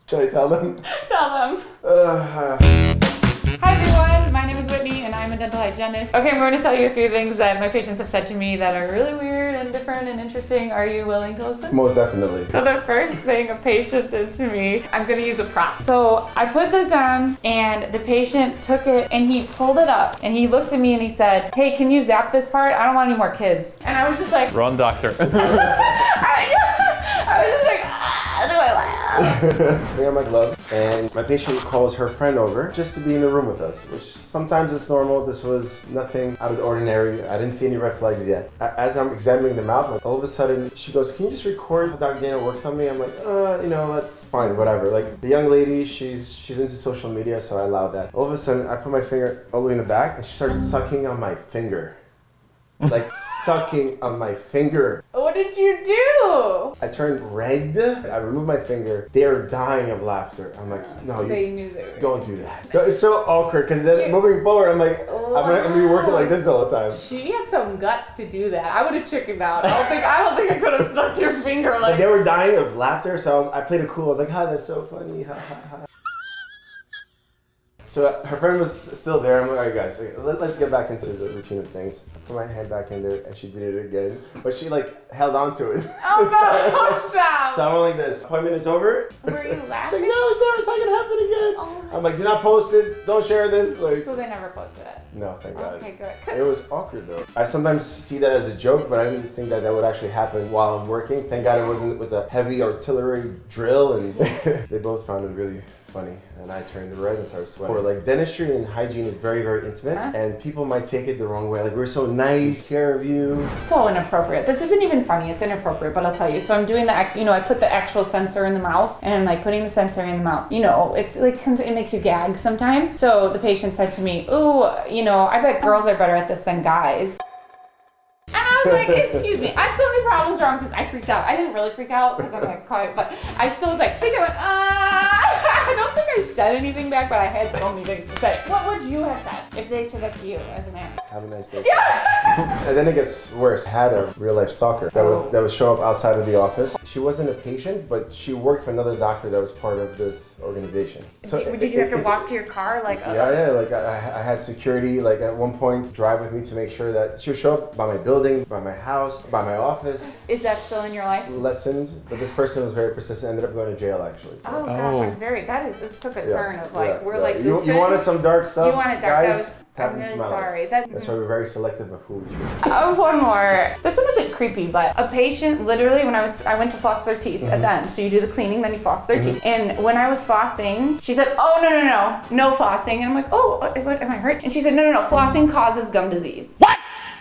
Should I tell them? Tell them. Hi everyone, my name is Whitney and I'm a dental hygienist. Okay, I'm going to tell you a few things that my patients have said to me that are really weird and different and interesting. Are you willing to listen? Most definitely. So the first thing a patient did to me, I'm going to use a prop. So I put this on and the patient took it and he pulled it up and he looked at me and he said, hey, can you zap this part? I don't want any more kids. And I was just like, Wrong doctor. I was just like, do I laugh? Bring on my gloves, and my patient calls her friend over just to be in the room with us, which sometimes it's normal. This was nothing out of the ordinary. I didn't see any red flags yet. As I'm examining the mouth, all of a sudden she goes, can you just record how Dr. Daniel works on me? I'm like, that's fine, whatever. Like the young lady, she's into social media, so I allowed that. All of a sudden, I put my finger all the way in the back, and she starts sucking on my finger. Like sucking on my finger. What did you do? I turned red. I removed my finger. They are dying of laughter. I'm like, no, they knew they were. Don't do that. It's so awkward because then moving forward, I'm like, I'm gonna be working like this all the time. She had some guts to do that. I would have chickened out. I don't think I could have sucked your finger like. They were dying of laughter, so I played it cool. I was like, that's so funny. Ha ha ha. So her friend was still there. I'm like, all right, guys, let's get back into the routine of things. I put my hand back in there, and she did it again. But she held on to it. Oh no! Stop! So I'm like this. Appointment is over. Were you laughing? She's like, no, it's not gonna happen again. Oh I'm like, do not post it. Don't share this. So they never posted it. No, thank God. Okay, good. It was awkward though. I sometimes see that as a joke, but I didn't think that would actually happen while I'm working. Thank God it wasn't with a heavy artillery drill, and they both found it really funny, and I turned red and started sweating. Like dentistry and hygiene is very, very intimate, and people might take it the wrong way. Like, we're so nice, care of you. So inappropriate. This isn't even funny. It's inappropriate, but I'll tell you. So I'm doing I put the actual sensor in the mouth, and I'm like putting the sensor in the mouth. It's like it makes you gag sometimes. So the patient said to me, "Ooh, I bet girls are better at this than guys." And I was like, excuse me, I have so many problems wrong because I freaked out. I didn't really freak out because I'm like quiet, but I still was like, I went, I don't think I said anything back, but I had so many things to say. What would you have said if they said that to you as a man? Have a nice day. Yeah. And then it gets worse. I had a real life stalker that would show up outside of the office. She wasn't a patient, but she worked for another doctor that was part of this organization. So did you have to walk to your car? Yeah. Like I had security, like at one point, drive with me to make sure that she would show up by my building, by my house, by my office. Is that still in your life? Lessened, but this person was very persistent. Ended up going to jail actually. So. Oh gosh, this took a turn of like. You wanted some dark stuff. You wanted dark, guys. I'm really sorry. That's why we're very selective of who we choose. One more. This one isn't creepy, but a patient literally when I went to floss their teeth at the end. So you do the cleaning, then you floss their teeth. And when I was flossing, she said, "Oh no flossing." And I'm like, "Oh, what am I hurt?" And she said, "No, flossing causes gum disease."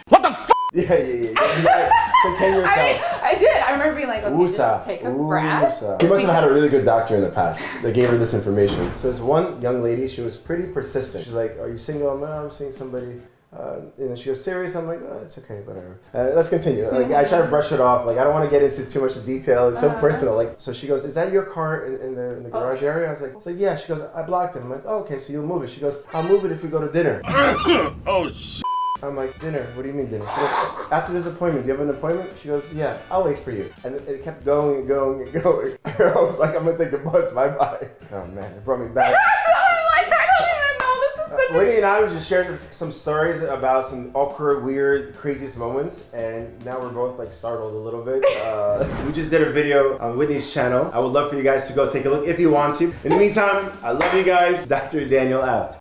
What the f? Yeah. Contain yourself. I did. I remember being like, okay, just take a breath. She must have had a really good doctor in the past that gave her this information. So this one young lady, she was pretty persistent. She's like, "Are you single?" I'm seeing somebody. She goes, "Serious?" I'm like, "Oh, it's okay, whatever. Let's continue." Like, I try to brush it off. Like, I don't want to get into too much detail. It's so personal. Like, so she goes, "Is that your car in the garage area?" I was like, "Yeah." She goes, "I blocked it." I'm like, "Oh, okay, so you'll move it." She goes, "I'll move it if we go to dinner." Oh shit. I'm like, "Dinner? What do you mean dinner?" She goes, "After this appointment, do you have an appointment?" She goes, "Yeah, I'll wait for you." And it kept going and going and going. I was like, "I'm gonna take the bus, bye-bye." Oh man, it brought me back. Whitney and I just shared some stories about some awkward, weird, craziest moments, and now we're both startled a little bit. We just did a video on Whitney's channel. I would love for you guys to go take a look if you want to. In the meantime, I love you guys. Dr. Daniel out.